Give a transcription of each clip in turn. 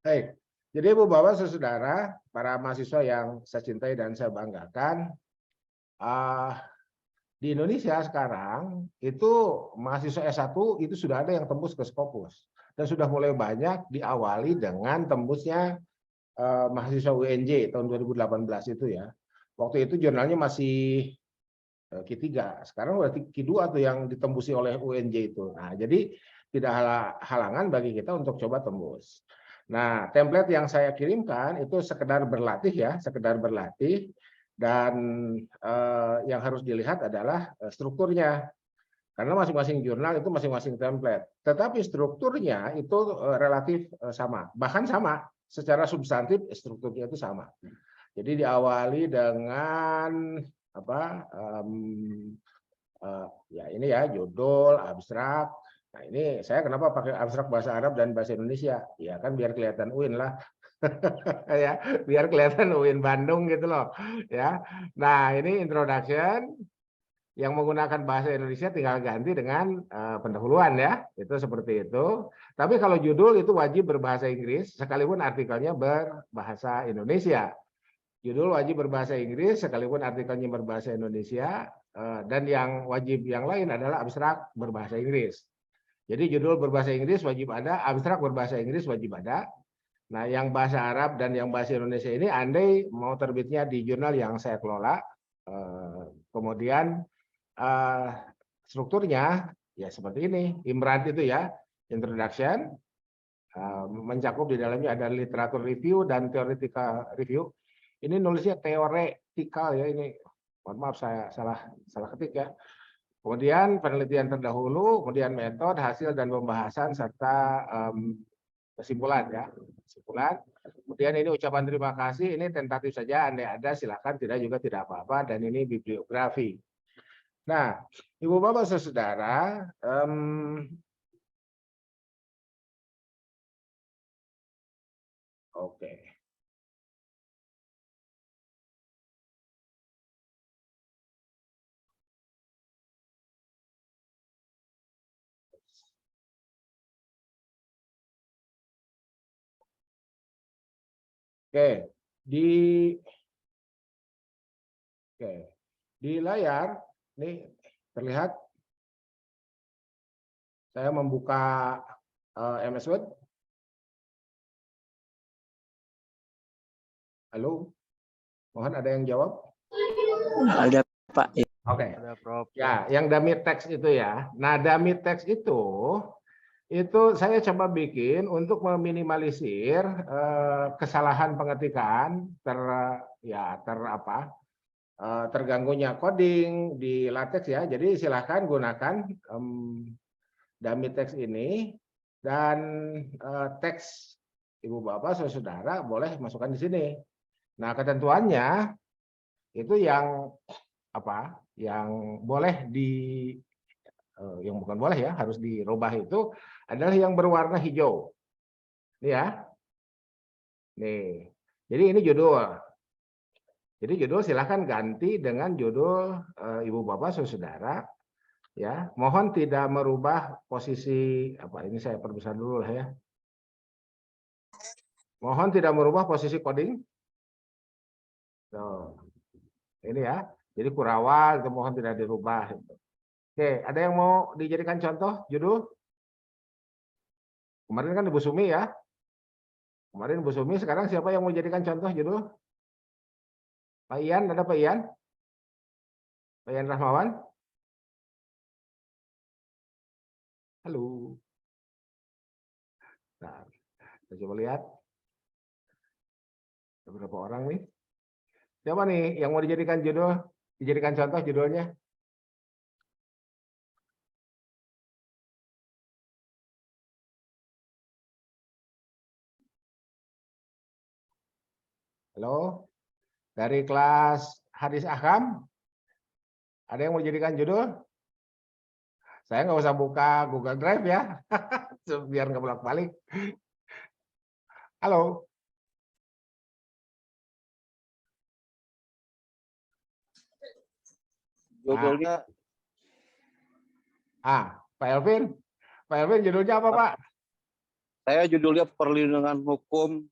Baik, jadi Ibu Bapak Saudara, para mahasiswa yang saya cintai dan saya banggakan, ah, di Indonesia sekarang itu mahasiswa S1 itu sudah ada yang tembus ke Scopus dan sudah mulai banyak diawali dengan tembusnya mahasiswa UNJ tahun 2018 itu ya. Waktu itu jurnalnya masih Q3, sekarang udah Q2 tuh yang ditembusi oleh UNJ itu. Nah, jadi tidak halangan bagi kita untuk coba tembus. Nah, template yang saya kirimkan itu sekedar berlatih ya, sekedar berlatih dan yang harus dilihat adalah strukturnya. Karena masing-masing jurnal itu masing-masing template. Tetapi strukturnya itu relatif sama, bahkan sama secara substantif strukturnya itu sama. Jadi diawali dengan apa? Ya ini ya judul abstrak. Nah ini saya kenapa pakai abstrak bahasa Arab dan bahasa Indonesia? Ya kan biar kelihatan UIN lah. Ya, biar kelihatan UIN Bandung gitu loh. Ya. Nah, ini introduction yang menggunakan bahasa Indonesia tinggal ganti dengan pendahuluan ya. Itu seperti itu. Tapi kalau judul itu wajib berbahasa Inggris sekalipun artikelnya berbahasa Indonesia. Judul wajib berbahasa Inggris sekalipun artikelnya berbahasa Indonesia, dan yang wajib yang lain adalah abstrak berbahasa Inggris. Jadi judul berbahasa Inggris wajib ada, abstrak berbahasa Inggris wajib ada. Nah, yang bahasa Arab dan yang bahasa Indonesia ini andai mau terbitnya di jurnal yang saya kelola, kemudian strukturnya ya seperti ini. Imran itu ya, introduction, mencakup di dalamnya ada literatur review dan theoretical review. Ini nulisnya teoretikal ya ini. Mohon maaf saya salah ketik ya. Kemudian penelitian terdahulu, kemudian metode, hasil dan pembahasan serta kesimpulan ya. Kesimpulan. Kemudian ini ucapan terima kasih, ini tentatif saja, andai ada silakan, tidak juga tidak apa-apa, dan ini bibliografi. Nah, Ibu Bapak Saudara, oke. Oke, di oke, di layar ini terlihat saya membuka MS Word. Halo, mohon ada yang jawab? Ada Pak. Oke. Ada Prof. Ya, yang dummy text itu ya. Nah, dummy text itu saya coba bikin untuk meminimalisir kesalahan pengetikan terganggunya coding di LaTeX ya. Jadi silahkan gunakan dummy text ini dan teks Ibu Bapak Saudara boleh masukkan di sini. Nah, ketentuannya itu yang boleh yang bukan boleh ya, harus dirubah itu adalah yang berwarna hijau. Ini ya. Nih. Jadi ini judul. Jadi judul silahkan ganti dengan judul Ibu Bapak Saudara ya. Mohon tidak merubah posisi ini saya perbesar dulu lah ya. Mohon tidak merubah posisi coding. Tuh. Ini ya. Jadi Kurawal itu mohon tidak dirubah. Oke, ada yang mau dijadikan contoh judul? Kemarin kan Ibu Sumi ya. Kemarin Ibu Sumi, sekarang siapa yang mau jadikan contoh judul? Pak Ian, ada Pak Ian? Pak Ian Rahmawan? Halo. Nah, kita coba lihat. Ada berapa orang nih? Siapa nih yang mau dijadikan contoh judulnya? Halo? Dari kelas Hadis Ahkam? Ada yang mau dijadikan judul? Saya nggak usah buka Google Drive ya, biar nggak bolak-balik. Halo? Judulnya Pak Elvin judulnya apa Pak? Saya judulnya perlindungan hukum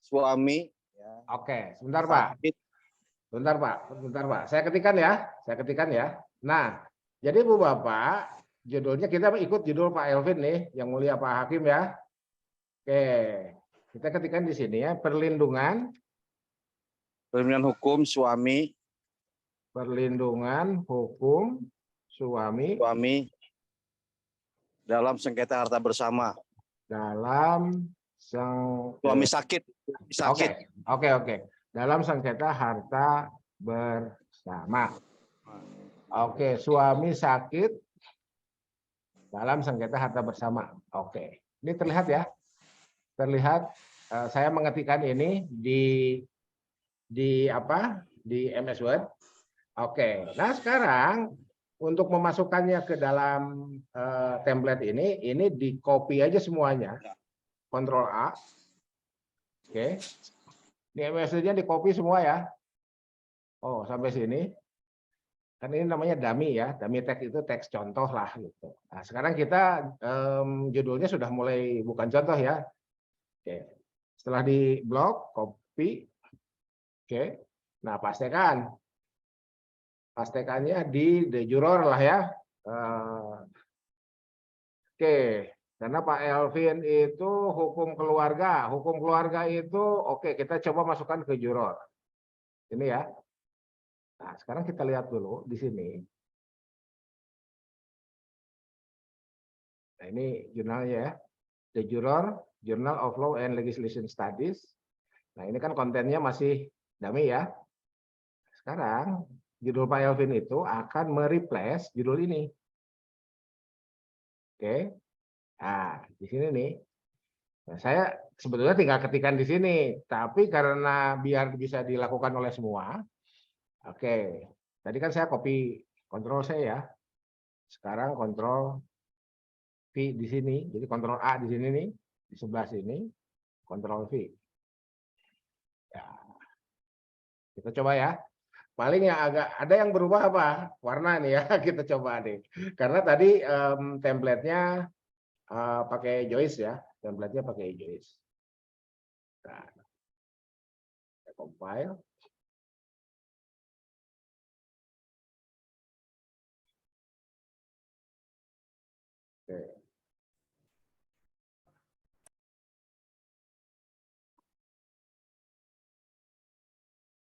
suami. Ya, Oke, sebentar Pak. sakit. Sebentar Pak, sebentar Pak. Saya ketikkan ya. Nah, jadi Bu Bapak, judulnya kita ikut judul Pak Elvin nih, yang mulia Pak Hakim ya. Oke, kita ketikkan di sini ya, perlindungan Hukum suami hukum suami dalam sengketa harta bersama. dalam Suami sakit. Oke. Dalam sengketa harta bersama. Oke, suami sakit dalam sengketa harta bersama. Oke, ini terlihat ya. Terlihat saya mengetikkan ini di apa? Di MS Word. Oke. Nah, sekarang untuk memasukkannya ke dalam template ini di copy aja semuanya. Ctrl A. Oke. Ini MS Word-nya di copy semua ya. Oh, sampai sini. Kan ini namanya dummy ya, dummy text itu teks contoh lah gitu. Nah, sekarang kita judulnya sudah mulai bukan contoh ya. Oke. Setelah di blok, copy. Oke. Nah, pastekannya di de juror lah ya. Oke, karena Pak Elvin itu hukum keluarga itu oke, kita coba masukkan ke juror. Ini ya. Nah, sekarang kita lihat dulu di sini. Nah, ini jurnalnya ya. The Juror, Journal of Law and Legislation Studies. Nah, ini kan kontennya masih dummy ya. Sekarang judul Pak Elvin itu akan mereplace judul ini. Oke. Nah, di sini nih. Nah, saya sebetulnya tinggal ketikkan di sini, tapi karena biar bisa dilakukan oleh semua. Oke. Tadi kan saya copy Ctrl C ya. Sekarang Ctrl V di sini. Jadi Ctrl A di sini nih, di sebelah sini, Ctrl V. Ya. Kita coba ya. Paling yang agak ada yang berubah apa? Warna nih ya, kita coba nih. Karena tadi template-nya pakai Joyce ya. Template-nya pakai Joyce. Nah, kita compile. Oke.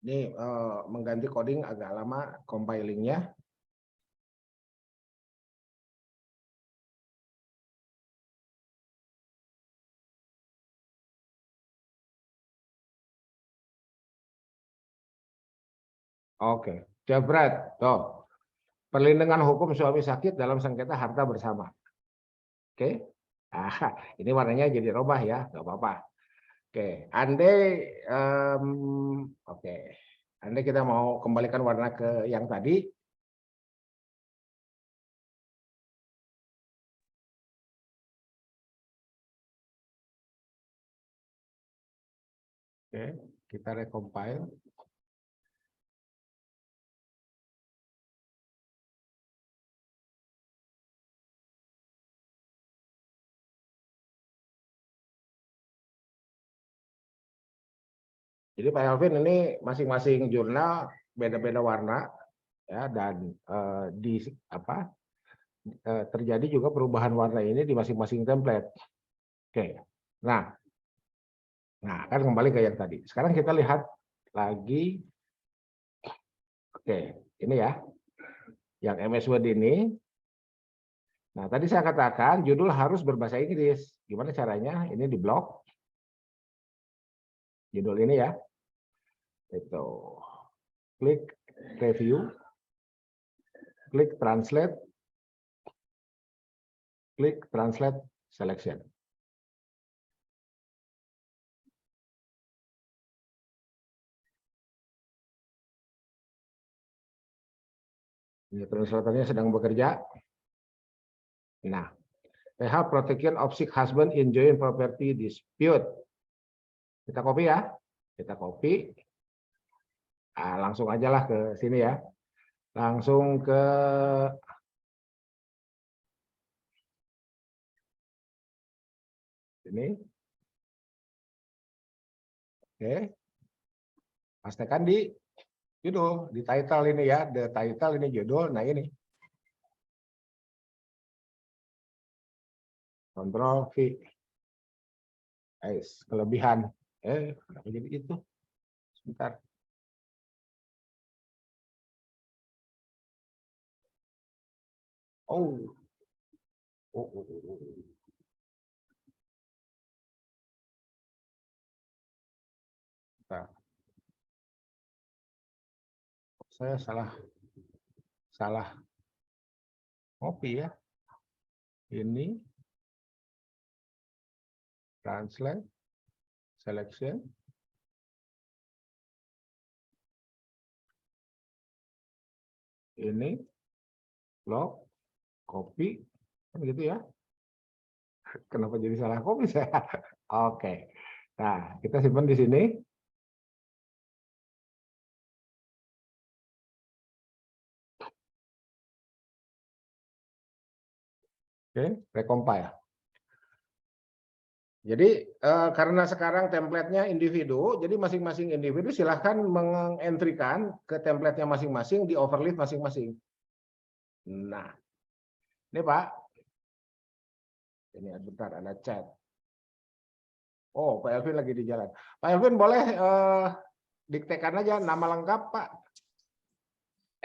Ini mengganti coding agak lama compilingnya. Oke, jabret. Tuh. Perlindungan hukum suami sakit dalam sengketa harta bersama. Oke. Ini warnanya jadi robah ya, nggak apa-apa. Oke, oke. Andai kita mau kembalikan warna ke yang tadi. Oke, kita recompile. Jadi Pak Elvin ini masing-masing jurnal beda-beda warna ya, dan terjadi juga perubahan warna ini di masing-masing template. Oke. Nah, kan kembali ke yang tadi. Sekarang kita lihat lagi. Oke, ini ya. Yang MS Word ini. Nah, tadi saya katakan judul harus berbahasa Inggris. Gimana caranya? Ini di blok. Judul ini ya. Itu. Klik review. Klik translate. Klik translate selection. Ini translatornya sedang bekerja. Nah, help protection of sick husband in joint property dispute. Kita copy ya. Kita copy. Nah, langsung aja lah ke sini ya. Langsung ke Ini. Oke. Pastikan di judul, di title ini ya, the title ini judul. Nah ini. Kontrol V. Guys, kelebihan. Kenapa jadi itu? Sebentar. Oh. Oh. Nah, saya salah copy ya. Ini translate, selection. Ini log, copy, kan gitu ya. Kenapa jadi salah copy saya? Oke. Nah, kita simpan di sini. Oke, recompile. Jadi karena sekarang template-nya individu, jadi masing-masing individu silahkan mengentrikan ke template-nya masing-masing di overlay masing-masing. Nah, ini Pak. Ini bentar ada chat. Oh, Pak Elvin lagi di jalan. Pak Elvin boleh diktekan aja nama lengkap Pak.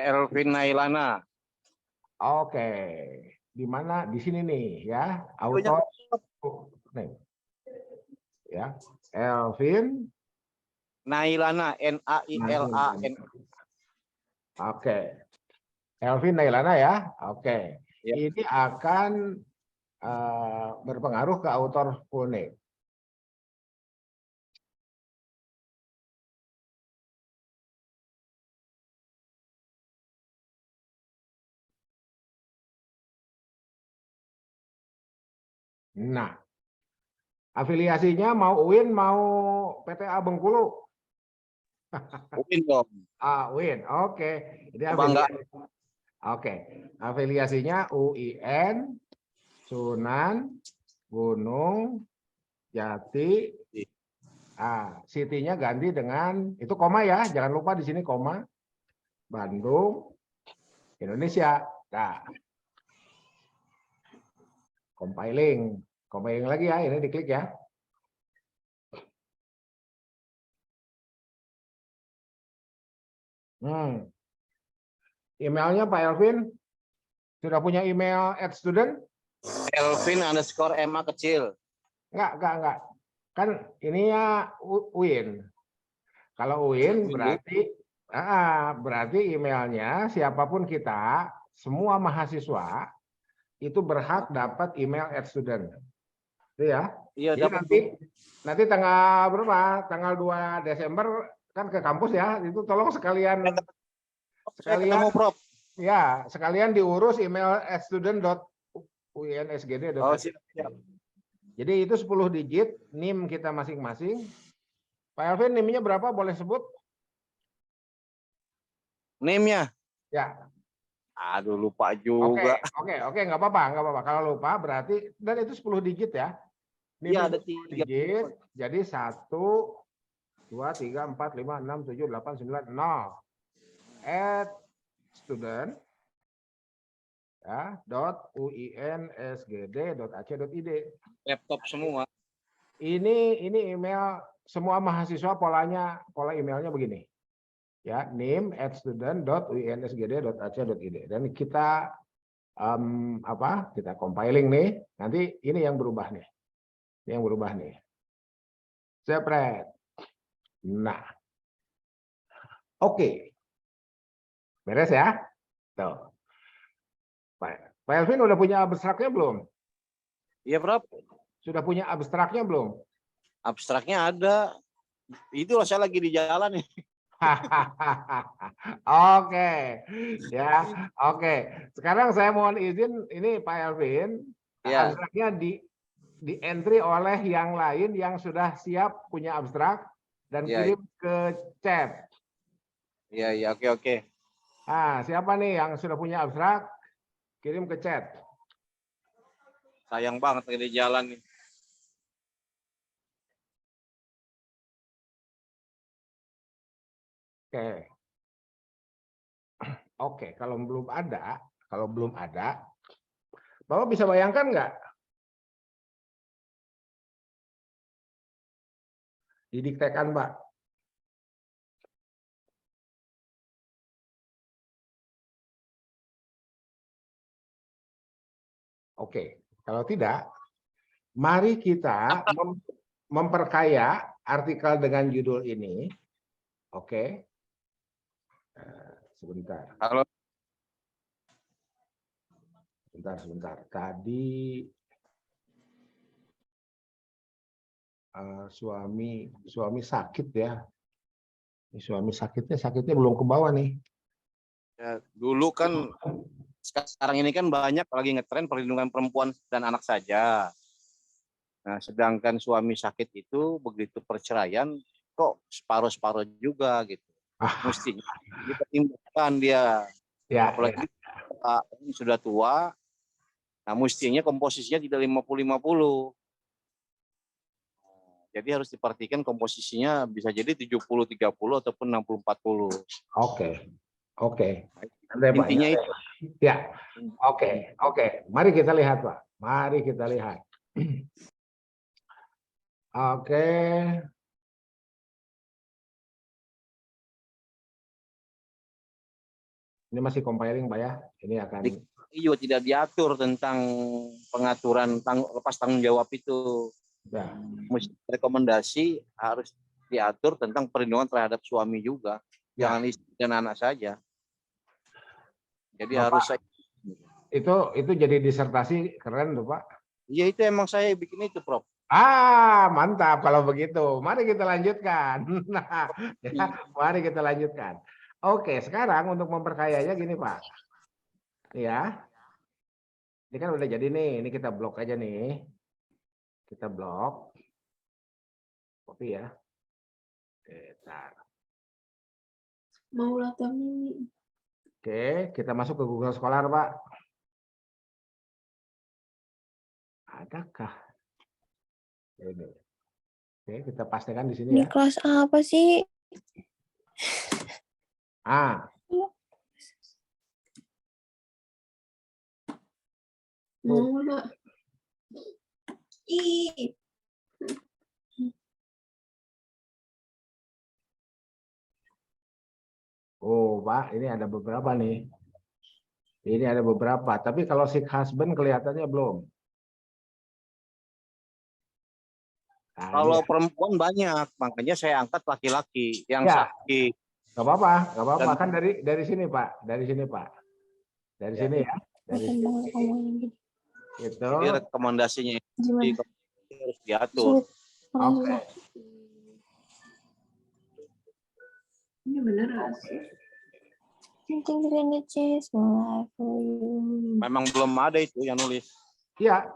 Elvin Nailana. Oke, di mana? Di sini nih ya, auto. Nih. Ya, Elvin Nailana, Nailana. Oke. Elvin Nailana ya. Oke. Ya. Ini akan berpengaruh ke author full name. Nah, afiliasinya mau UIN mau PTA Bengkulu. UIN dong. UIN. Oke. Ini Bangga. Oke. Afiliasinya UIN, Sunan, Gunung, Jati. City-nya ganti dengan itu koma ya, jangan lupa di sini koma. Bandung, Indonesia. Nah. Compiling lagi ya, ini diklik ya. Emailnya Pak Elvin sudah punya email @student? Elvin_MA kecil. Enggak. Kan ini ya UIN. Kalau UIN berarti emailnya siapapun kita, semua mahasiswa itu berhak dapat email @student. Itu ya. Iya, jadi nanti tanggal berapa? Tanggal 2 Desember kan ke kampus ya. Itu tolong sekalian Prof. Ya, sekalian diurus email @student.uinsgd. Oh, siap. Jadi itu 10 digit NIM kita masing-masing. Pak Elvin, NIM-nya berapa boleh sebut? NIM-nya? Ya. Aduh, lupa juga. Oke, nggak apa-apa. Kalau lupa berarti, dan itu 10 digit ya. Iya, ada 3 3 digit. Jadi 1, 2, 3, 4, 5, 6, 7, 8, 9, 0. @student ya, .uinsgd.ac.id. Laptop semua. Ini email semua mahasiswa, pola emailnya begini. Ya, name @student.uinsgd.ac.id. Dan kita kita compiling nih. Nanti ini yang berubah nih. Separate. Nah. Oke. Beres ya? Tuh. Pak Elvin udah punya abstraknya belum? Iya, Prof. Sudah punya abstraknya belum? Abstraknya ada. Itu saya lagi di jalan nih. Oke. Ya, oke. Sekarang saya mohon izin ini Pak Elvin, Ya. abstraknya di entry oleh yang lain yang sudah siap punya abstrak dan kirim ke chat. Iya, oke. Siapa nih yang sudah punya abstrak? Kirim ke chat. Sayang banget lagi di jalan nih. Oke. Oke, kalau belum ada, Bapak bisa bayangkan nggak? Didiktekan, Pak. Oke, kalau tidak, mari kita memperkaya artikel dengan judul ini. Oke. Sebentar. Kalau Sebentar. Tadi suami sakit ya. Ini suami sakitnya belum ke bawah nih. ya, dulu kan, sekarang ini kan banyak lagi ngetren perlindungan perempuan dan anak saja. Nah, sedangkan suami sakit itu begitu perceraian kok separuh-separuh juga gitu. Mestinya dipertimbangkan dia, Ya, apalagi sudah tua. Nah, mestinya komposisinya tidak 50-50. Jadi harus diperhatikan komposisinya bisa jadi 70-30 ataupun 60-40. Oke. Intinya itu. Ya, oke. Mari kita lihat, Pak. Mari kita lihat. Oke. Ini masih compiling, Pak ya. Ini akan. Iya, tidak diatur tentang pengaturan lepas tanggung jawab itu. Ya. Rekomendasi harus diatur tentang perlindungan terhadap suami juga, jangan istri dan anak saja. Jadi Bapak, harus itu jadi disertasi keren tuh, Pak. Iya, itu emang saya bikin itu, Prof. Mantap kalau begitu. Mari kita lanjutkan. Nah, ya, mari kita lanjutkan. Oke, sekarang untuk memperkayanya gini, Pak. Ya. Ini kan udah jadi nih, ini kita blok aja nih. Kita blok. Copy ya. Bentar. Mau latih. Oke, kita masuk ke Google Scholar, Pak. Adakah? Ini. Oke, kita pastikan di sini Ini ya. kelas apa sih? Mau nggak? Ih. Oh, Pak, ini ada beberapa nih. Ini ada beberapa, tapi kalau sick husband kelihatannya belum. Nah, Kalau perempuan banyak, makanya saya angkat laki-laki yang ya, sakit. nggak apa-apa. Kan dari sini, Pak. Dari sini, Pak. Dari Ya. sini ya. Dari sini. Itu. Jadi rekomendasinya harus diatur. Oke. Ini benar sih. Memang belum ada itu yang nulis. Iya.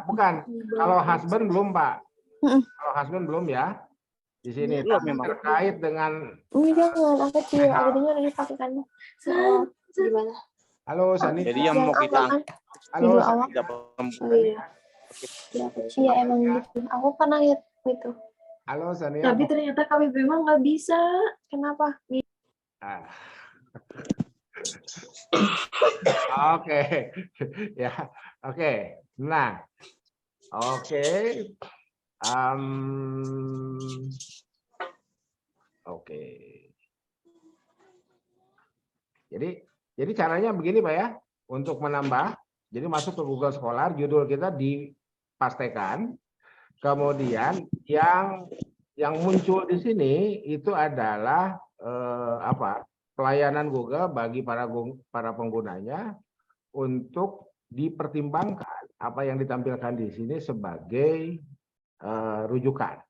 Bukan. Kalau husband belum, Pak. Kalau husband belum ya. Di sini terkait dengan ini jangan angkat dia, adanya udah dipakai kan. Gimana? Halo Sani. Jadi yang mau kita angkat. Halo Sani. Iya emang gitu. Aku pernah lihat itu. Halo Sani. Tapi ternyata KBB mah nggak bisa. Kenapa? Oke. Ya. Oke. Nah. Oke. Oke. Jadi caranya begini, Pak ya. Untuk menambah, jadi masuk ke Google Scholar, judul kita dipastikan. Kemudian yang muncul di sini itu adalah pelayanan Google bagi para penggunanya untuk dipertimbangkan apa yang ditampilkan di sini sebagai rujukan.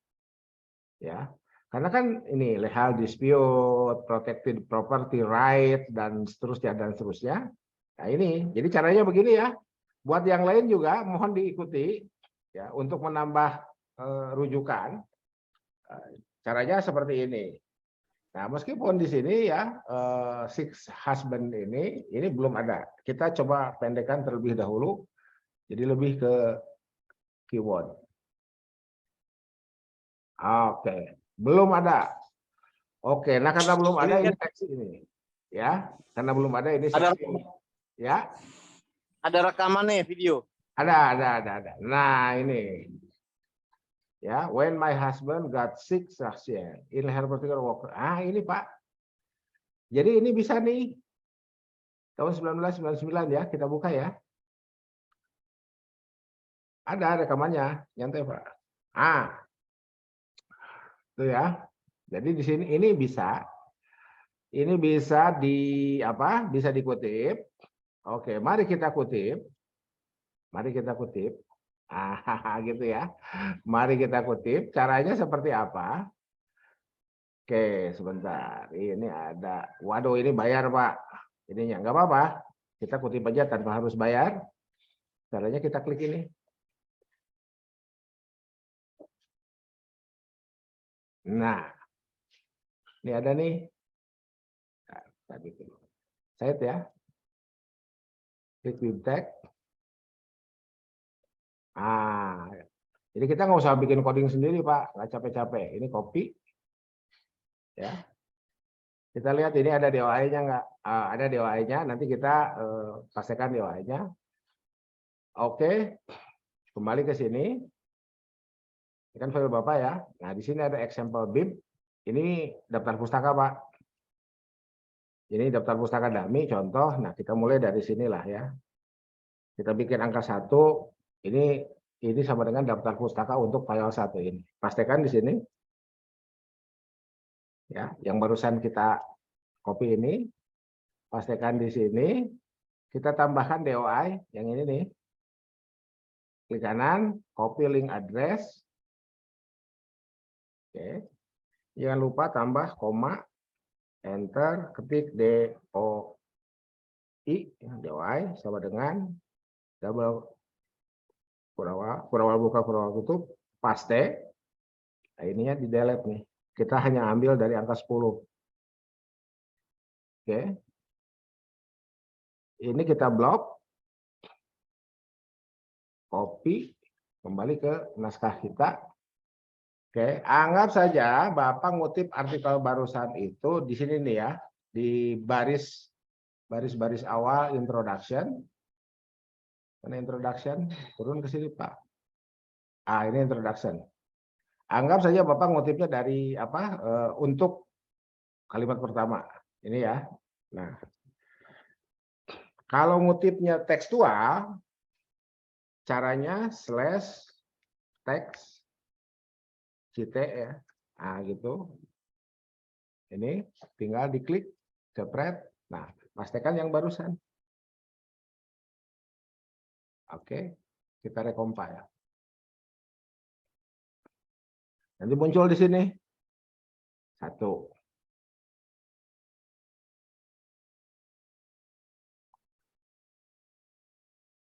Ya. Karena kan ini legal dispute, protected property right dan seterusnya. Nah, ini jadi caranya begini ya. Buat yang lain juga mohon diikuti ya untuk menambah rujukan. Caranya seperti ini. Nah, meskipun di sini ya sick husband ini belum ada. Kita coba pendekkan terlebih dahulu. Jadi lebih ke keyword. Oke, belum ada. Oke, nah karena belum ada Ini ini seksi ini. Ya, karena belum ada ini Ada- seksi. Ya, Ada rekamannya video. ada. Nah, ini. Ya, when my husband got sick last year in her particular work. Ah, ini Pak. Jadi ini bisa nih. Tahun 1999 ya, kita buka ya. Ada rekamannya, nyantai Pak. Ah, itu ya. Jadi di sini ini bisa di apa? Bisa dikutip. Oke, mari kita kutip. Mari kita kutip. Ah, gitu ya. Mari kita kutip. Caranya seperti apa? Oke, sebentar. Ini ada. Waduh, ini bayar, Pak. Ininya nggak apa-apa. Kita kutip aja tanpa harus bayar. Caranya kita klik ini. Nah, ini ada nih. Nah, tadi itu. Site ya. Klik web tag. Ah, jadi kita nggak usah bikin coding sendiri, Pak. Nggak capek-capek. Ini copy. Ya. Kita lihat ini ada DOI-nya nggak? Ada DOI-nya. Nanti kita pastikan DOI-nya. Oke. Kembali ke sini. Ini kan file Bapak ya. Nah, di sini ada example bib. Ini daftar pustaka, Pak. Ini daftar pustaka dummy, contoh. Nah, kita mulai dari sinilah ya. Kita bikin angka 1. Ini sama dengan daftar pustaka untuk file 1 ini. Pastikan di sini. Ya, yang barusan kita copy ini. Pastikan di sini. Kita tambahkan DOI yang ini nih. Klik kanan, copy link address. Oke. Jangan lupa tambah koma, enter, ketik DOI sama dengan double kurawal buka kurawal tutup, paste. Nah, ininya di delete nih. Kita hanya ambil dari angka 10. Oke. Ini kita blok. Copy kembali ke naskah kita. Oke, anggap saja Bapak ngutip artikel barusan itu di sini nih ya, di baris awal introduction. Mana introduction? Turun ke sini, Pak. Ah, ini introduction. Anggap saja Bapak ngutipnya dari apa? Untuk kalimat pertama. Ini ya. Nah, kalau ngutipnya tekstual, caranya /text CT ya. Nah, gitu. Ini tinggal diklik, jepret. Nah, pastikan yang barusan. Oke, kita recompile. Nanti muncul di sini. 1.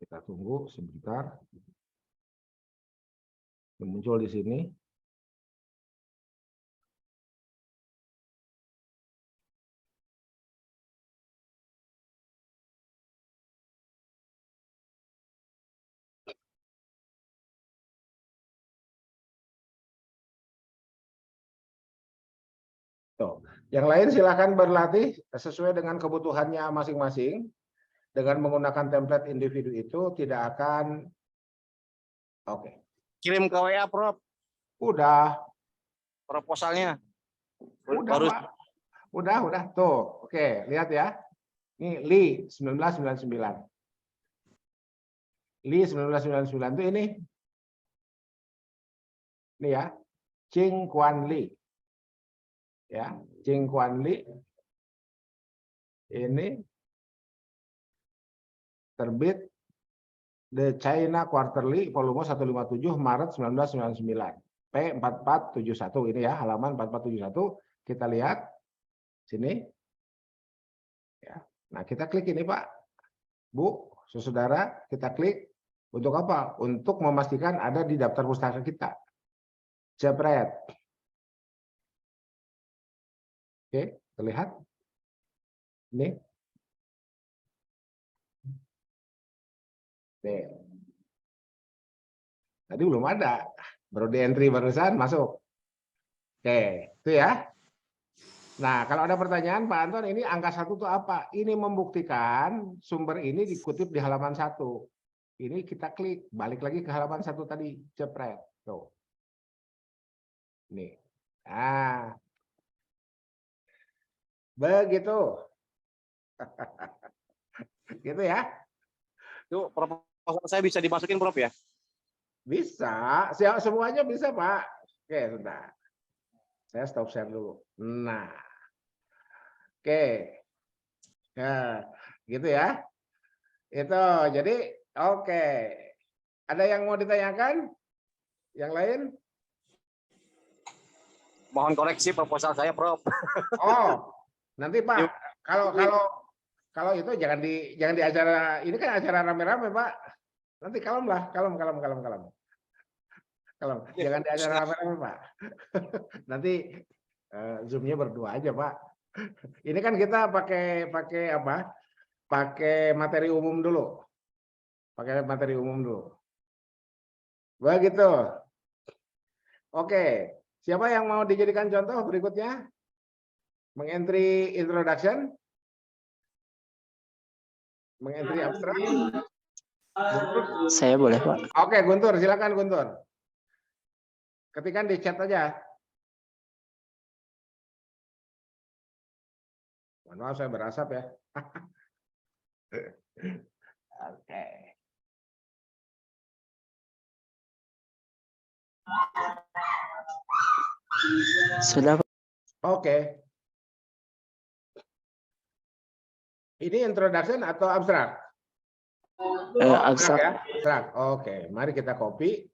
Kita tunggu sebentar. Muncul di sini. Tuh. Yang lain silakan berlatih sesuai dengan kebutuhannya masing-masing. Dengan menggunakan template individu itu tidak akan. Oke. Kirim ke WA, Prof. Udah. Proposalnya. Udah, Pak. Udah. Tuh. Oke, lihat ya. Ini Li 1999. Li 1999 itu ini. Ini ya. Ching Kuan Li. Ya, Ching Kuan Li. Ini terbit The China Quarterly volume 157 Maret 1999. P4471 ini ya, halaman 4471. Kita lihat sini. Ya. Nah, kita klik ini, Pak. Bu, saudara, kita klik untuk apa? Untuk memastikan ada di daftar pustaka kita. Jepret. Oke, terlihat? Ini. Oke. Tadi belum ada. Baru di entry barusan masuk. Oke, itu ya. Nah, kalau ada pertanyaan, Pak Anton, ini angka 1 itu apa? Ini membuktikan sumber ini dikutip di halaman 1. Ini kita klik, balik lagi ke halaman 1 tadi, jepret. Tuh. Nih. Nah, begitu. Gitu ya. Itu proposal saya bisa dimasukin, Prof ya? Bisa, semuanya bisa, Pak. Oke, sudah. Saya stop share dulu. Nah, oke. Nah, gitu ya. Itu, jadi oke. Ada yang mau ditanyakan? Yang lain? Mohon koreksi proposal saya, Prof. Oh, nanti Pak, kalau itu jangan di acara ini, kan acara rame-rame, Pak. Nanti kalem lah, kalem. Jangan di acara rame-rame, Pak. Nanti Zoom-nya berdua aja, Pak. Ini kan kita pakai apa? Pakai materi umum dulu. Begitu. Oke. Siapa yang mau dijadikan contoh berikutnya? Mengentry introduction? Mengentry abstrak? Saya boleh, Pak. Oke, Guntur, silakan Guntur. Ketikan di chat aja. Mohon maaf, saya berasap ya. Oke. Sudah, Pak. Oke. Ini introduction atau abstrak? Abstrak. Ya? Abstrak. Oke, mari kita copy.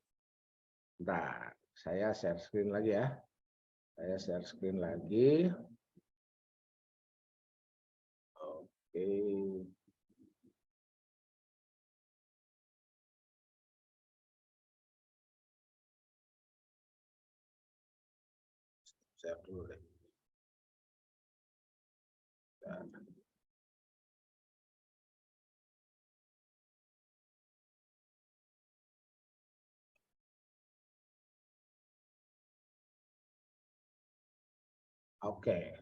Bentar, saya share screen lagi ya. Oke. Share dulu deh. Oke.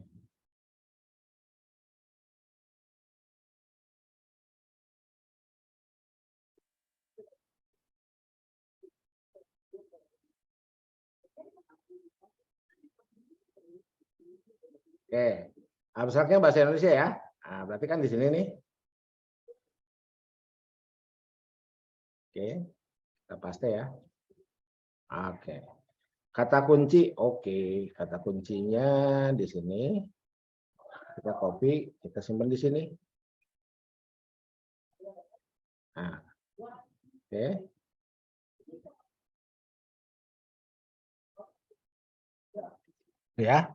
Oke. Abstraknya bahasa Indonesia ya. Nah, berarti kan di sini nih. Oke. Kita paste ya. Oke. Kata kunci, oke. Kata kuncinya di sini. Kita copy, kita simpan di sini. Nah, oke. Ya.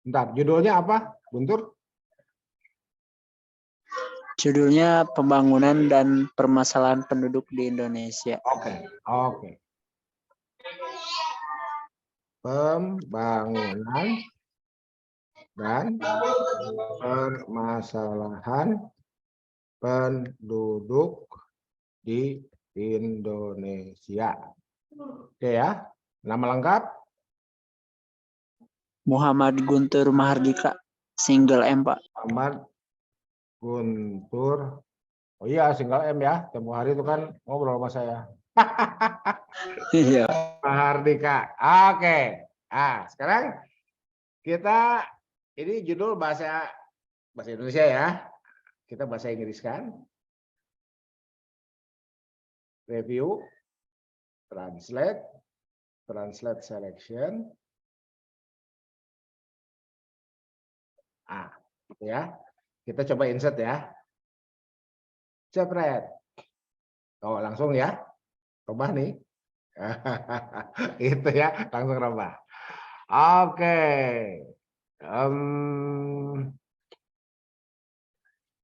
Bentar, judulnya apa, Guntur? Judulnya Pembangunan dan Permasalahan Penduduk di Indonesia. Oke. Pembangunan dan permasalahan penduduk di Indonesia. Oke ya. Nama lengkap? Muhammad Guntur Mahardika, single M, Pak. Muhammad Guntur. Oh iya, single M ya. Tempo hari itu kan ngobrol sama saya. Iya. Mahardika. Oke. Nah, sekarang kita ini judul bahasa Indonesia ya. Kita bahasa Inggris kan. Review, translate selection. Ya. Kita coba insert ya. Jepret. Oh, langsung ya. Rubah nih. Itu ya, langsung rubah. Oke.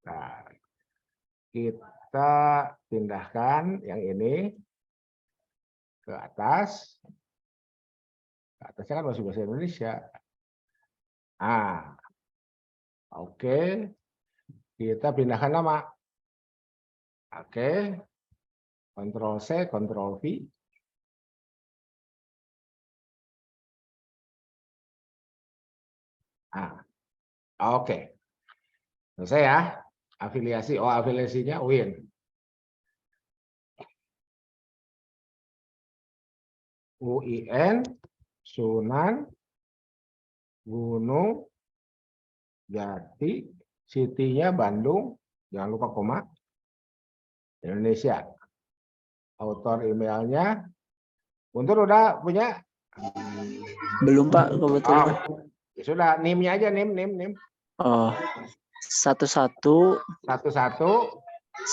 Nah, kita pindahkan yang ini ke atas. Ke atasnya kan masih bahasa Indonesia. Oke. Kita pindahkan nama. Oke. Ctrl C, Ctrl V. Ah, oke. Selesai ya. Afiliasi. Oh, afiliasinya UIN. UIN, Sunan, Gunung, Jati, City-nya Bandung, jangan lupa koma, Indonesia. Autor emailnya, Guntur udah punya? Belum Pak Oh, kebetulan. ya sudah, NIM-nya aja, NIM. Oh, 11 11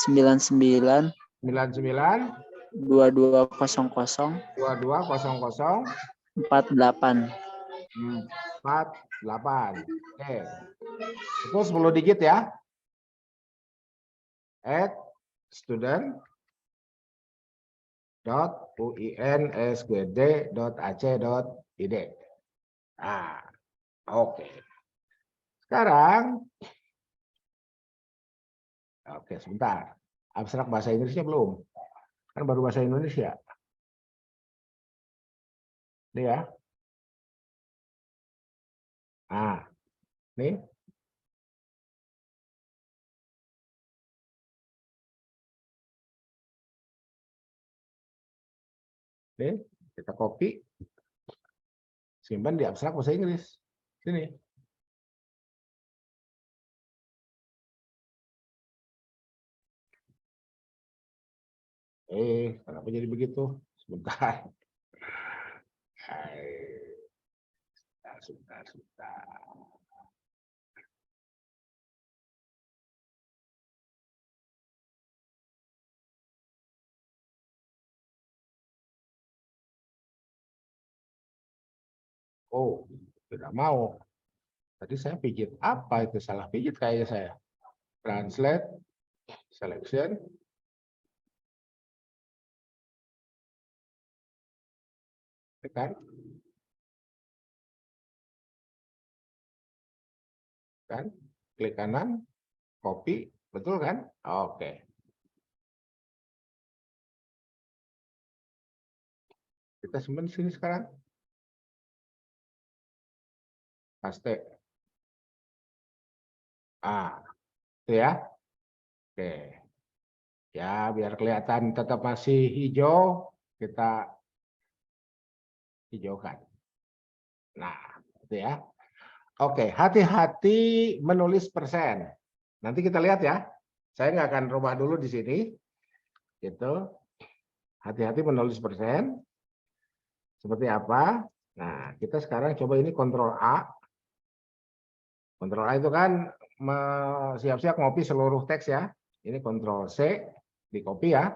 99 99 2200 2200 48. 48. Oke. Itu 10 digit ya. @student.uinsgd.ac.id. Ah, oke. Sekarang, oke sebentar. Abstrak bahasa Inggrisnya belum. Kan baru bahasa Indonesia. Ini ya. Nah, nih. Nih, kita copy. Simpan di abstrak bahasa Inggris. Sini. Kenapa jadi begitu? Sebentar. Sebentar. Oh, tidak mau. Tadi saya pijit apa itu? Salah pijit kayaknya saya. Translate, selection. Kan? Kan? Klik kanan, copy, betul kan? Oke. Kita simpan di sini sekarang. Paste. Itu ya. Oke. Ya, biar kelihatan tetap masih hijau, kita hijaukan. Nah, itu ya. Oke, hati-hati menulis persen. Nanti kita lihat ya. Saya nggak akan rubah dulu di sini. Gitu. Hati-hati menulis persen. Seperti apa? Nah, kita sekarang coba ini Ctrl A. Ctrl A itu kan siap-siap ngopi seluruh teks ya. Ini Ctrl C, di copy ya.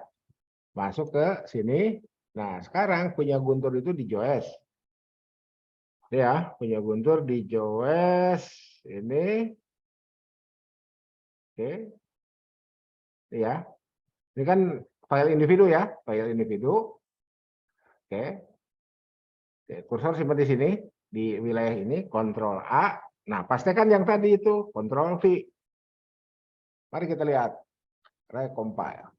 Masuk ke sini. Nah, sekarang punya Guntur itu di Joes. Ya, punya Guntur di Joes ini. Oke. Ya. Ini kan file individu ya, file individu. Oke. Oke, kursor simpan di sini di wilayah ini, Ctrl A. Nah, pastikan yang tadi itu Ctrl V. Mari kita lihat. Recompile.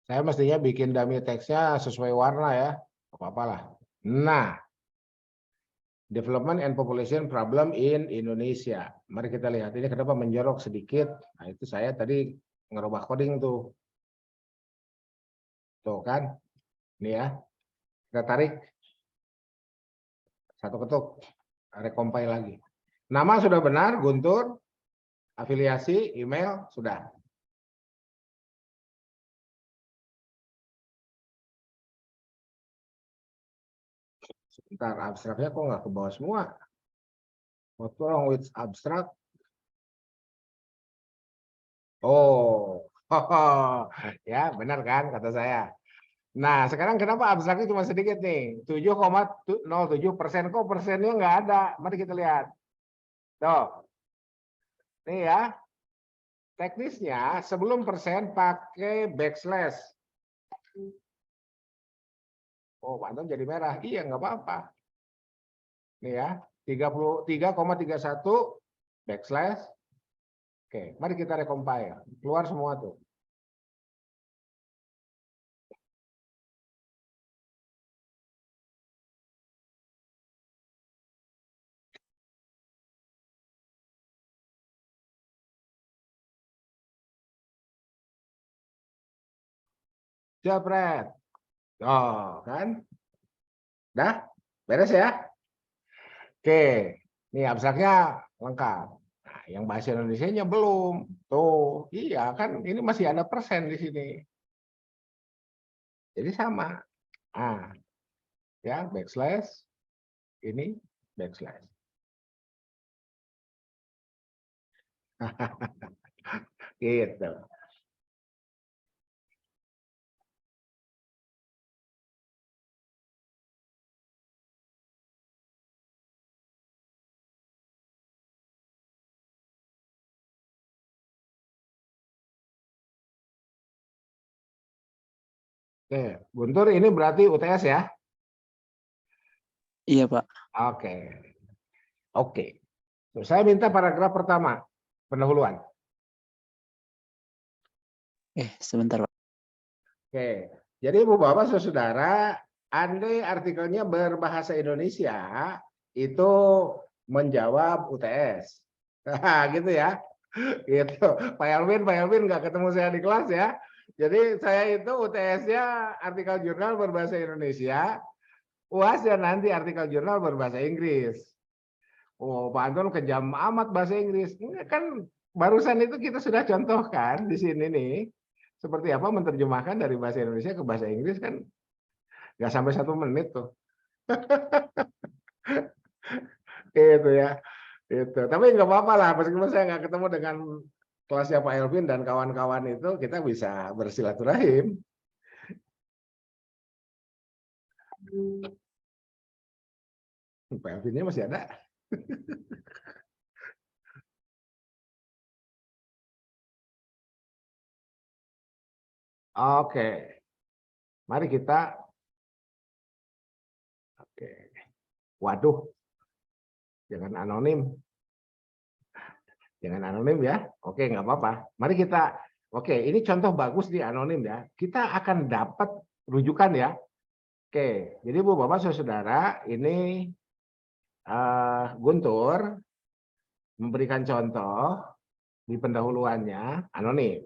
Saya mestinya bikin dummy teksnya sesuai warna ya. Apa-apalah. Nah, Development and Population Problem in Indonesia. Mari kita lihat ini kenapa menjorok sedikit. Nah, itu saya tadi ngerubah coding tuh. Tuh kan. Ini ya. Kita tarik. Satu ketuk. Recompile lagi. Nama sudah benar, Guntur. Afiliasi, email, sudah. Sebentar, abstraknya kok nggak ke bawah semua? What's wrong with abstract? Oh, ya benar kan kata saya. Nah, sekarang kenapa abstraknya cuma sedikit nih? 7,07%. Kok persennya nggak ada? Mari kita lihat. Tuh. Nih ya. Teknisnya sebelum persen pakai backslash. Oh, Pak Anton jadi merah. Iya, nggak apa-apa. Nih ya, 33,31 backslash. Oke, mari kita recompile. Keluar semua tuh. Jepret. Oh, kan? Dah? Beres ya? Oke. Nih abstraknya lengkap. Nah, yang bahasa Indonesianya belum. Tuh, iya kan ini masih ada persen di sini. Jadi sama. Ah, ya, backslash ini backslash. Gitu. Oke, Guntur ini berarti UTS ya? Iya, Pak. Oke. Oke. Tuh, saya minta paragraf pertama, pendahuluan. Sebentar, Pak. Oke. Jadi Ibu Bapak Saudara, andai artikelnya berbahasa Indonesia itu menjawab UTS. Nah, gitu ya. Gitu. Pak Elvin nggak ketemu saya di kelas ya. Jadi saya itu UTS-nya artikel jurnal berbahasa Indonesia, UAS-nya nanti artikel jurnal berbahasa Inggris. Oh, Pak Anton kejam amat bahasa Inggris. Enggak, kan barusan itu kita sudah contohkan di sini nih. Seperti apa menerjemahkan dari bahasa Indonesia ke bahasa Inggris kan nggak sampai 1 menit tuh. Itu ya. Itu. Tapi nggak apa-apa lah, meskipun saya nggak ketemu dengan kelasnya Pak Elvin dan kawan-kawan itu, kita bisa bersilaturahim. Pak Elvinnya masih ada. Oke, mari kita. Oke, waduh, jangan anonim. Jangan anonim ya. Oke, nggak apa-apa. Mari kita, oke, ini contoh bagus di anonim ya. Kita akan dapat rujukan ya. Oke, jadi Bu Bapak Saudara, ini Guntur memberikan contoh di pendahuluannya anonim.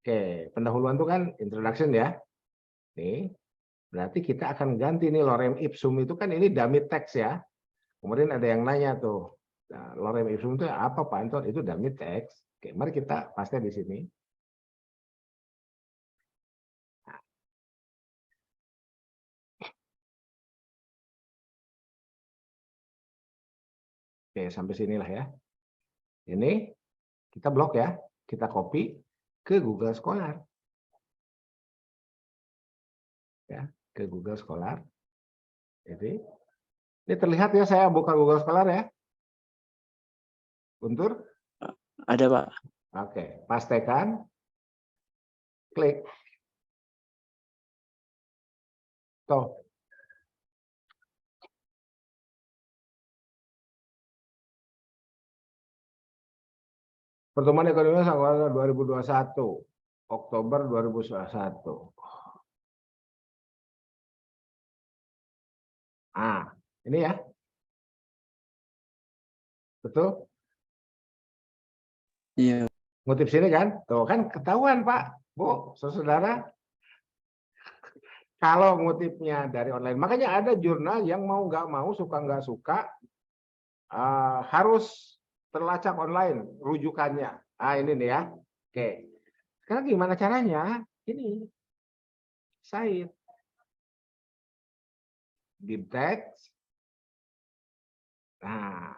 Oke, pendahuluan itu kan introduction ya. Nih, berarti kita akan ganti nih lorem ipsum itu kan ini dummy text ya. Kemudian ada yang nanya tuh, nah, lorem ipsum itu apa Pak Anton? Itu dummy text. Oke, mari kita paste di sini. Oke, sampai sinilah ya. Ini kita blok ya, kita copy ke Google Scholar. Ya, ke Google Scholar. Ini terlihat ya, saya buka Google Scholar ya. Guntur? Ada, Pak. Oke, pastekan. Klik. Tuh. Pertemuan ekonomi tanggal 2021, Oktober 2021. Ah, ini ya. Betul? Iya. Ngutip sini kan? Tuh kan ketahuan Pak, Bu, saudara. Kalau ngutipnya dari online, makanya ada jurnal yang mau nggak mau, suka nggak suka, harus terlacak online rujukannya. Ah ini nih ya. Oke. Sekarang gimana caranya? Ini site deep text. Nah,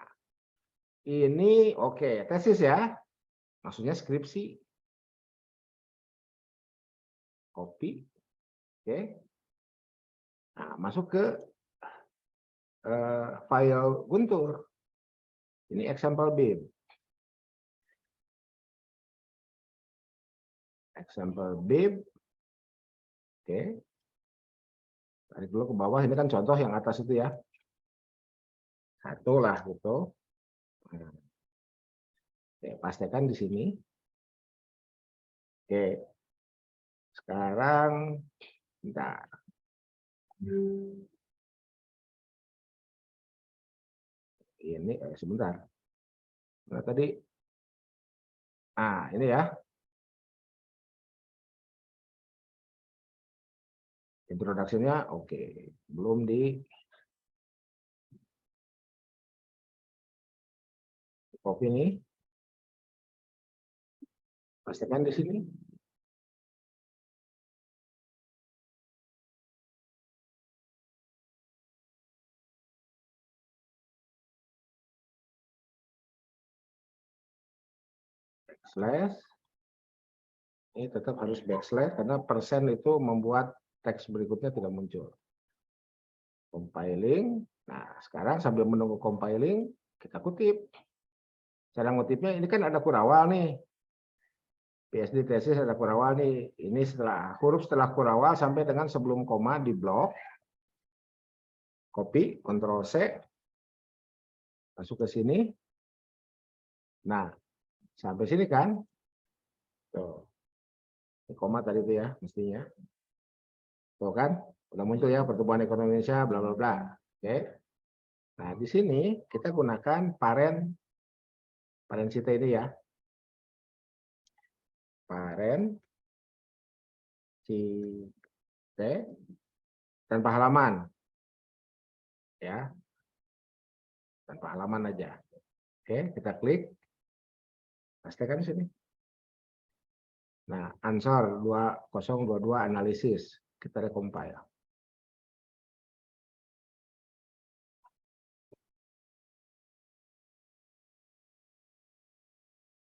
ini oke, tesis ya. Maksudnya skripsi. Copy. Oke. Nah, masuk ke file Guntur. Ini example bib. Example bib. Oke. Tarik dulu ke bawah, ini kan contoh yang atas itu ya. Satu lah gitu. Nah, oke, pastikan di sini. Oke. Sekarang bentar. Ini sebentar. Nah, tadi ini ya. Introduksinya oke. Belum di copy nih. Pastikan di sini. Backslash. Ini tetap harus backslash karena persen itu membuat teks berikutnya tidak muncul. Compiling. Nah, sekarang sambil menunggu compiling, kita kutip. Cara ngutipnya ini kan ada kurawal nih. PSD tesis ada kurawal nih. Ini setelah huruf setelah kurawal sampai dengan sebelum koma di blok. Copy, Ctrl C. Masuk ke sini. Nah, sampai sini kan. Tuh. Ini koma tadi itu ya, mestinya. Tuh kan, udah muncul ya pertumbuhan ekonomi Indonesia, bla bla bla. Oke. Nah, di sini kita gunakan paren site ini ya. Paren site tanpa halaman. Ya. Tanpa halaman aja. Oke, kita klik. Pastikan di sini. Nah, answer 2022 analisis. Kita recompile.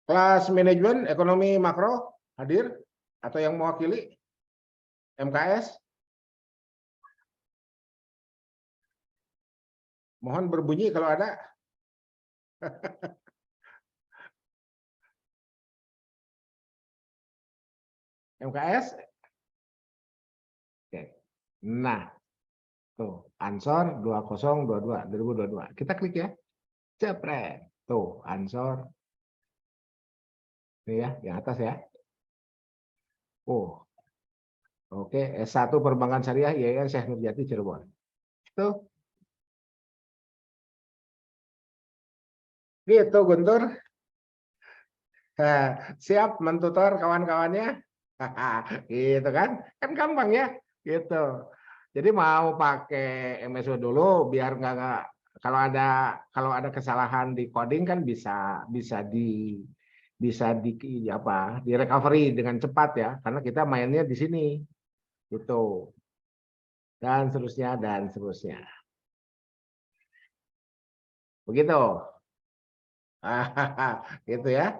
Kelas manajemen ekonomi makro hadir atau yang mewakili MKS? Mohon berbunyi kalau ada. MKS? Oke. Nah, tuh, ansor 2022. Kita klik ya. Cepret. Tuh, ansor. Ini ya, yang atas ya. Oh. Oke, S1 Perbankan Syariah IAIN Syekh Nurjati Cirebon. Tuh. Gitu, Guntur. Siap mentutor kawan-kawannya? Gitu kan? Kan gampang ya, gitu. Jadi mau pakai MSO dulu biar nggak kalau ada kesalahan di coding kan bisa di apa di recovery dengan cepat ya karena kita mainnya di sini gitu dan seterusnya begitu. Gitu ya.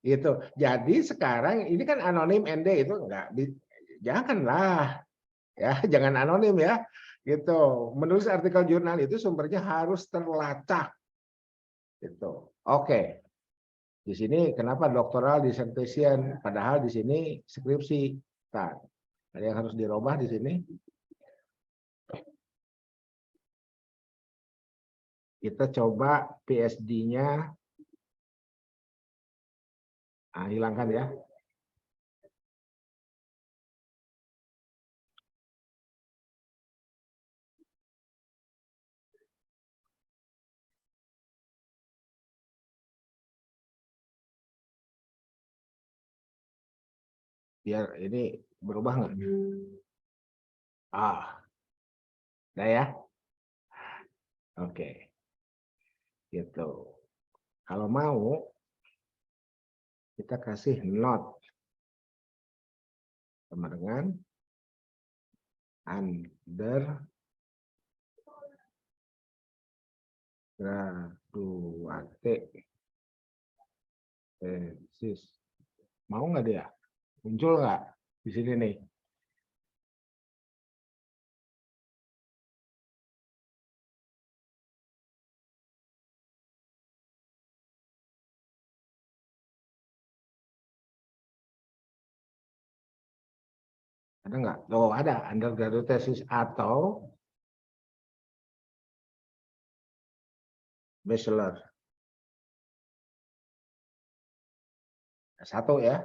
Gitu. Jadi sekarang ini kan anonim ND itu enggak janganlah ya, jangan anonim ya. Gitu. Menulis artikel jurnal itu sumbernya harus terlacak. Gitu. Oke. Di sini kenapa doktoral dissertation padahal di sini skripsi. Nah, ada yang harus dirubah di sini. Kita coba PSD-nya hilangkan ya. Biar ini berubah nggak? Udah ya. Oke. Gitu. Kalau mau kita kasih not sama dengan under graduate thesis. Mau nggak dia? Muncul nggak di sini nih? Ada nggak? Oh, ada undergraduate thesis atau bachelor. S1 ya.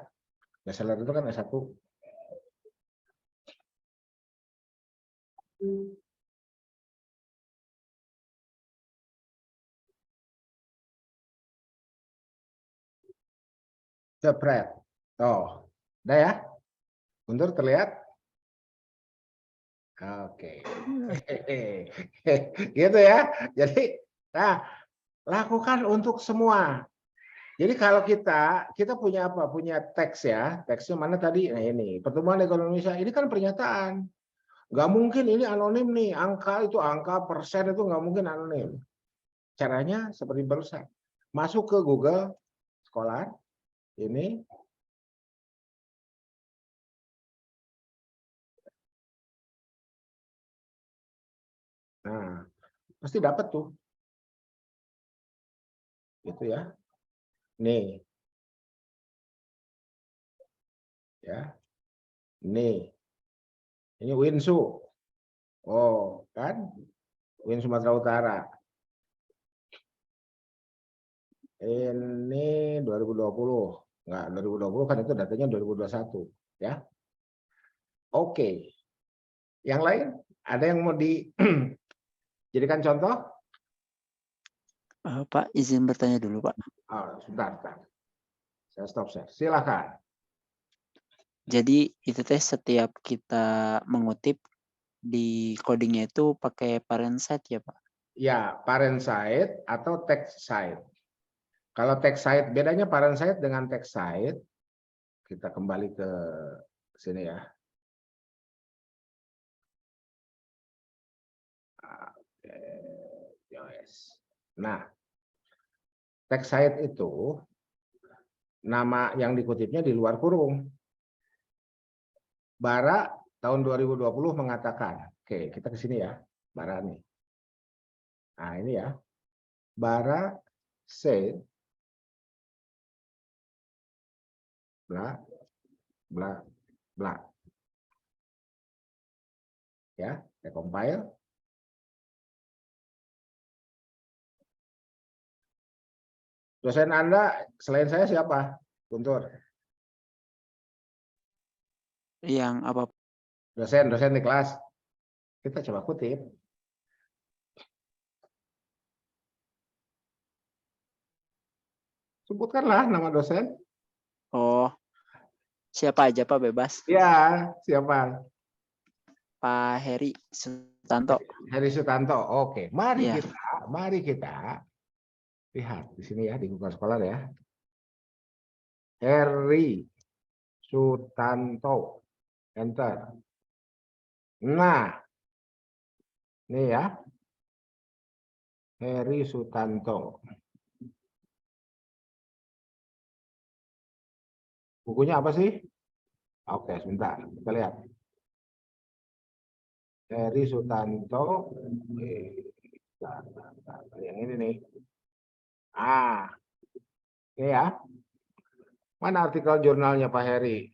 Bachelor itu kan S1. Jepret. Oh, udah ya? Guntur terlihat? Oke. Gitu ya. Jadi, nah, lakukan untuk semua. Jadi kalau kita punya apa? Punya teks ya. Teksnya mana tadi? Nah ini, pertumbuhan ekonomi Indonesia. Ini kan pernyataan. Nggak mungkin ini anonim nih. Angka itu, angka persen itu nggak mungkin anonim. Caranya seperti barusan. Masuk ke Google Scholar. Ini. Nah, pasti dapat tuh. Gitu ya. Nih. Ya. Nih. Ini Winsu. Oh, kan? Win Sumatera Utara. Ini 2020. Enggak, 2020 kan itu datanya 2021. Ya. Oke. Yang lain? Ada yang mau dijadikan contoh? Pak, izin bertanya dulu, Pak. Oh, sebentar. Saya stop, saya. Silakan. Jadi itu teh setiap kita mengutip di codingnya itu pakai parent side ya, Pak? Ya, parent side atau text side. Kalau text side, bedanya parent side dengan text side. Kita kembali ke sini ya. Nah, text side itu nama yang dikutipnya di luar kurung. Bara tahun 2020 mengatakan, oke kita ke sini ya, Bara nih. Nah ini ya, Bara said, bla, bla, bla. Ya, saya compile. Dosen Anda selain saya siapa? Guntur. Yang apa? Dosen di kelas. Kita coba kutip. Sebutkanlah nama dosen. Oh, siapa aja Pak, bebas? Ya, siapa? Pak Heri Sutanto. Heri Sutanto. Oke, mari Ya. kita lihat di sini ya di Google Scholar ya. Heri Sutanto. Enter. Nah, ini ya. Heri Sutanto. Bukunya apa sih? Oke, sebentar. Kita lihat. Heri Sutanto. Yang ini nih. Ah, ini ya. Mana artikel jurnalnya Pak Heri?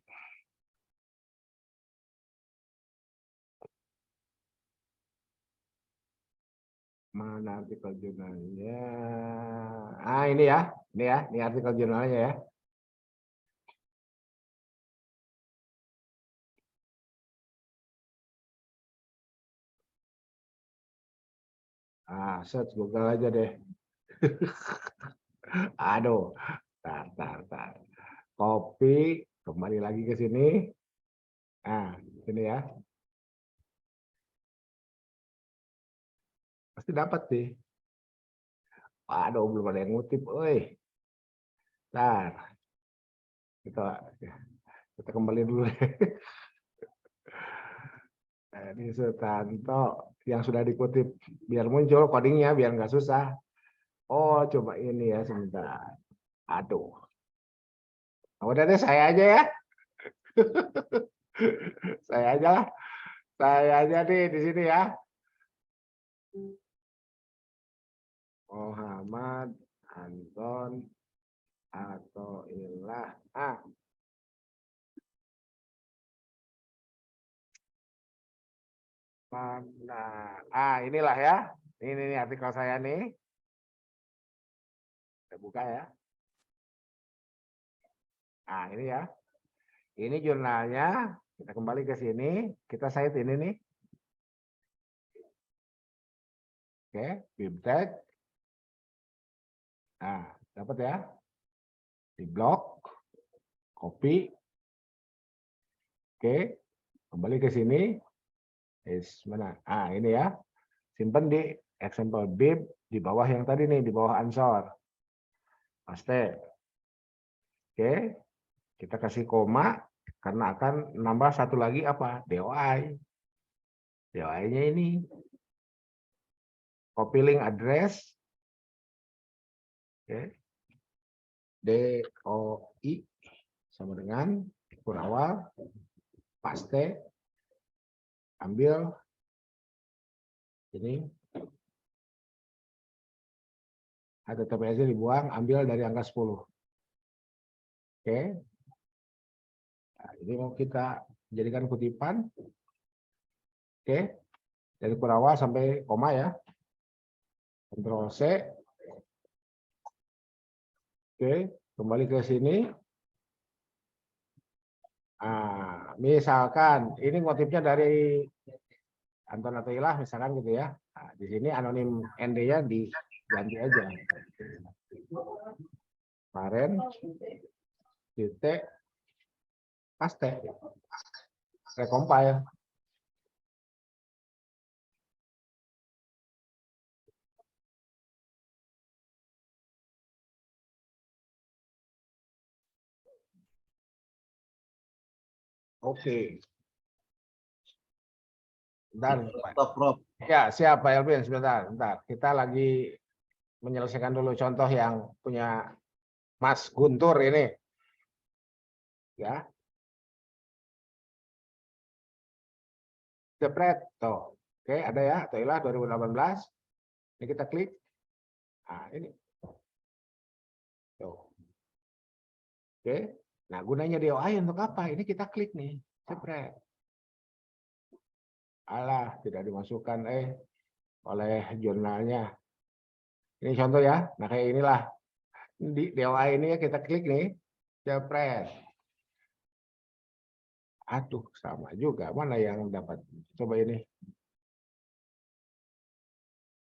Mana artikel jurnalnya? Ah, ini ya. Ini artikel jurnalnya ya. Ah, search Google aja deh. Aduh. Tar. Copy, kembali lagi ke sini. Nah, sini ya. Pasti dapat sih. Aduh, belum ada yang ngutip, oi. Ntar. Kita kembali dulu. Ini Sutanto yang sudah dikutip. Biar muncul codingnya, biar nggak susah. Oh, coba ini ya sebentar. Aduh. Udah deh, saya aja ya. Saya aja lah. Saya aja nih di sini ya. Muhammad Anton atau Ilah. Mana? Inilah ya. Ini artikel saya nih. Kita buka ya. Ini ya. Ini jurnalnya. Kita kembali ke sini. Kita cite ini nih. Oke, BIMTEK. Dapat ya. Di blog. Copy. Oke. Kembali ke sini. Mana? Ini ya. Simpan di example bib di bawah yang tadi nih, di bawah ansor. Paste. Oke. Kita kasih koma karena akan nambah satu lagi apa? DOI. DOI-nya ini. Copy link address. Oke. DOI sama dengan awal. Paste. Ambil ini HTTPS dibuang, ambil dari angka 10. Oke. Ini mau kita jadikan kutipan. Oke. Dari awal sampai koma ya. Ctrl C. Oke, kembali ke sini. Misalkan ini motifnya dari Anton atau Ilah misalkan gitu ya. Di sini anonim ND-nya diganti aja. Kemarin titik paste. Recompile. Oke. Dan ya siap Pak Elvin, sebentar. Kita lagi menyelesaikan dulu contoh yang punya Mas Guntur ini. Ya. Jepret. Tuh. Oke, ada ya, Toilah 2018. Ini kita klik. Ini. Tuh. Oke. Nah, gunanya DOI untuk apa? Ini kita klik nih. Jepret. Alah, tidak dimasukkan oleh jurnalnya. Ini contoh ya. Nah, kayak inilah. Di DOI ini ya kita klik nih. Jepret. Aduh, sama juga. Mana yang dapat? Coba ini.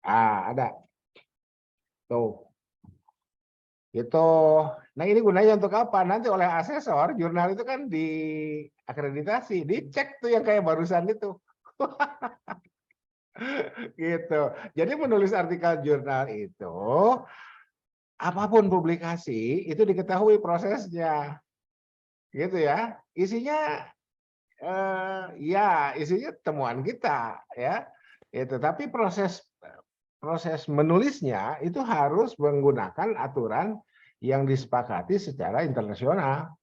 Ada. Tuh. Gitu. Nah, ini gunanya untuk apa? Nanti oleh asesor, jurnal itu kan diakreditasi, dicek tuh yang kayak barusan itu. Gitu. Jadi menulis artikel jurnal itu, apapun publikasi, itu diketahui prosesnya. Gitu ya. Isinya isinya temuan kita ya. Itu tapi proses menulisnya itu harus menggunakan aturan yang disepakati secara internasional.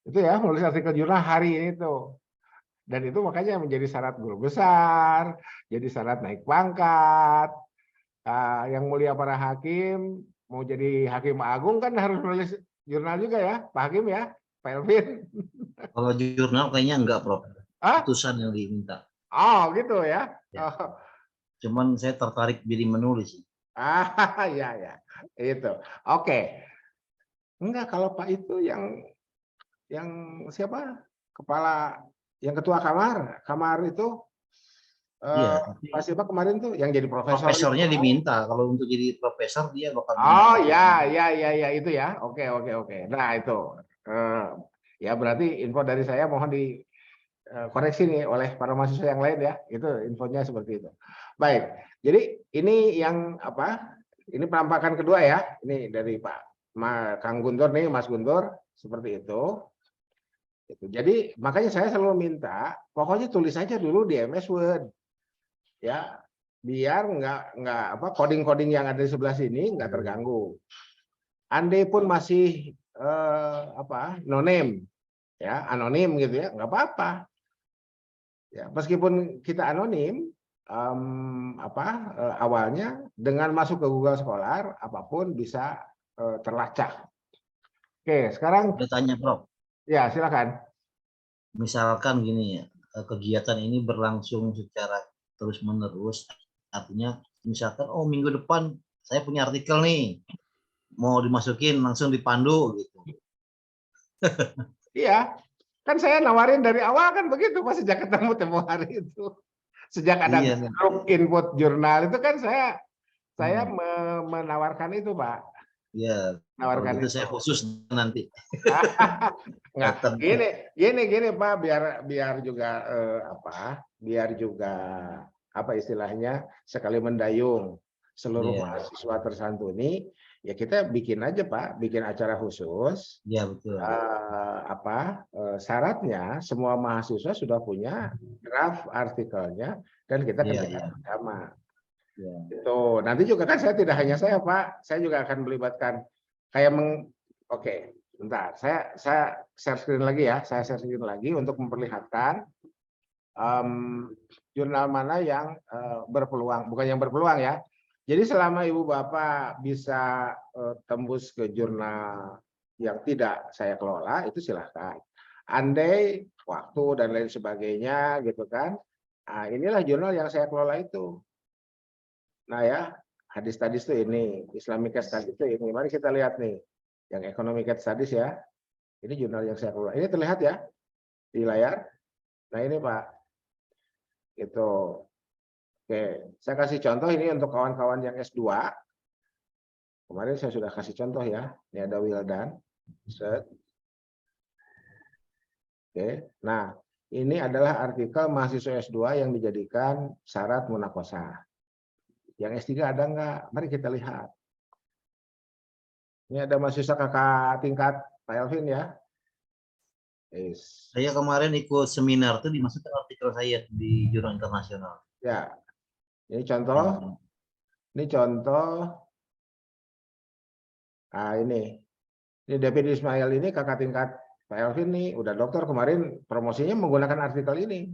Itu ya, menulis artikel jurnal hari ini tuh. Dan itu makanya menjadi syarat guru besar, jadi syarat naik pangkat. Yang mulia para hakim mau jadi hakim agung kan harus menulis jurnal juga ya, Pak Hakim ya, Pak Elvin. Kalau jurnal kayaknya enggak, Prof. Putusan yang diminta. Oh, gitu ya. Ya. Cuman saya tertarik diri menulis. Ya. Itu. Oke. Enggak, kalau Pak itu yang siapa? Yang ketua kamar itu Pak siapa kemarin tuh yang jadi profesor. Profesornya itu diminta. Kalau untuk jadi profesor dia bakal ya itu ya. Oke. Nah, itu. Ya berarti info dari saya mohon dikoreksi nih oleh para mahasiswa yang lain ya. Itu infonya seperti itu. Baik. Jadi ini yang apa? Ini penampakan kedua ya. Ini dari Kang Guntur nih, Mas Guntur seperti itu. Jadi makanya saya selalu minta pokoknya tulis aja dulu di MS Word. Ya, biar nggak coding yang ada di sebelah sini nggak terganggu. Andai pun masih no name ya, anonim gitu ya, nggak apa-apa. Ya, meskipun kita anonim awalnya dengan masuk ke Google Scholar apapun bisa terlacak. Oke, sekarang bertanya, Prof. Ya, silakan. Misalkan gini ya, kegiatan ini berlangsung secara terus-menerus, artinya misalkan oh minggu depan saya punya artikel nih, mau dimasukin langsung dipandu gitu. Iya, kan saya nawarin dari awal kan begitu Pak, sejak ketemu tempo hari itu. Sejak ada Iya, grup input jurnal itu kan saya menawarkan itu Pak. iya. Kalau Menawarkan gitu itu. saya khusus nanti. Nggak, Datang. gini Pak, biar juga biar juga apa istilahnya, sekali mendayung seluruh Iya, mahasiswa tersantuni, ya kita bikin aja Pak, bikin acara khusus. iya betul. Syaratnya semua mahasiswa sudah punya draft artikelnya dan kita Iya, kerjakan iya. bersama. Iya. Itu nanti juga kan saya tidak hanya saya Pak, saya juga akan melibatkan kayak oke, bentar, saya share screen lagi ya, saya share screen lagi untuk memperlihatkan jurnal mana yang berpeluang, bukan yang berpeluang ya. Jadi selama Ibu Bapak bisa tembus ke jurnal yang tidak saya kelola, itu silahkan. Andai waktu dan lain sebagainya gitu kan, nah, inilah jurnal yang saya kelola itu. Nah ya, hadis studies itu ini, Islamic case studies itu ini. Mari kita lihat nih, yang economic case studies ya. Ini jurnal yang saya kelola. Ini terlihat ya di layar. Nah ini Pak, itu. Oke, saya kasih contoh ini untuk kawan-kawan yang S2. Kemarin saya sudah kasih contoh ya. Ini ada Wildan. Set. Oke, nah ini adalah artikel mahasiswa S2 yang dijadikan syarat munakosah. Yang S3 ada nggak? Mari kita lihat. Ini ada mahasiswa kakak tingkat Pak Elvin ya. Saya kemarin ikut seminar tuh dimasukkan artikel saya di jurnal internasional. Ya, ini contoh. Ini contoh. Nah ini David Ismail ini kakak tingkat Pak Elvin nih, udah dokter, kemarin promosinya menggunakan artikel ini.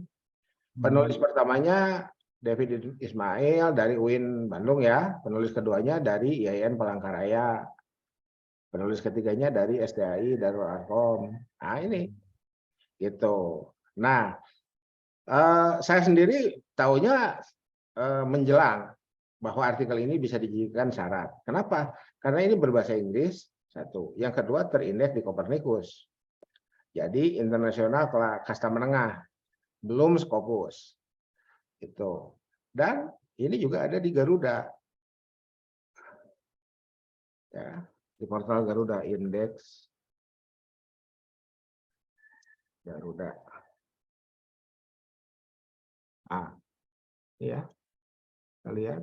Penulis pertamanya David Ismail dari UIN Bandung ya, penulis keduanya dari IAIN Palangkaraya, penulis ketiganya dari STAI Darul Arkom. Nah ini, gitu. Nah, saya sendiri taunya menjelang bahwa artikel ini bisa dijadikan syarat. Kenapa? Karena ini berbahasa Inggris, satu. Yang kedua terindeks di Copernicus. Jadi internasional kasta menengah, belum Scopus. Itu. Dan ini juga ada di Garuda. Ya, di portal Garuda Index Garuda. Ah, ya. Kita lihat.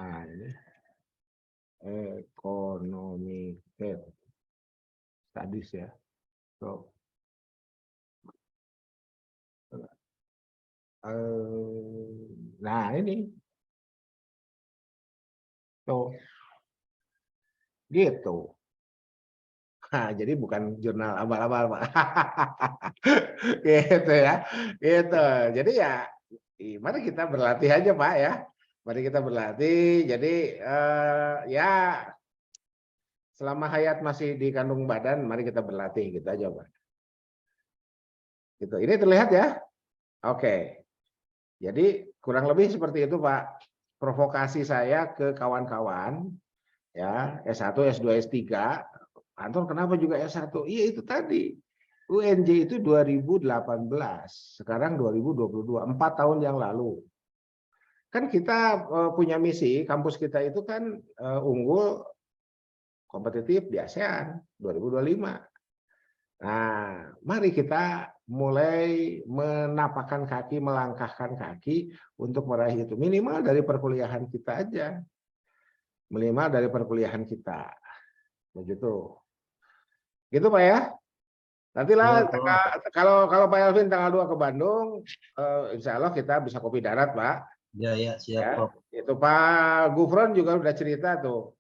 Nah, ini ekonomi studies ya. So, nah ini tuh gitu. Nah, jadi bukan jurnal abal-abal Pak. Gitu ya. Gitu. Jadi ya mari kita berlatih aja Pak ya. Mari kita berlatih. Jadi ya selama hayat masih di kandung badan, mari kita berlatih gitu aja Pak. Gitu. Ini terlihat ya? Oke. Jadi kurang lebih seperti itu Pak. Provokasi saya ke kawan-kawan ya, S1, S2, S3. Anton kenapa juga S1? Iya itu tadi. UNJ itu 2018, sekarang 2022, 4 tahun yang lalu. Kan kita punya misi, kampus kita itu kan unggul kompetitif di ASEAN 2025. Nah, mari kita mulai menapakkan kaki, melangkahkan kaki untuk meraih itu. Minimal dari perkuliahan kita aja. Minimal dari perkuliahan kita. Begitu. Gitu Pak ya. Nantilah kalau Pak Elvin tanggal 2 ke Bandung, insya Allah kita bisa kopi darat Pak. Ya, ya, siap Ya, Prof. itu Pak Gufron juga udah cerita tuh.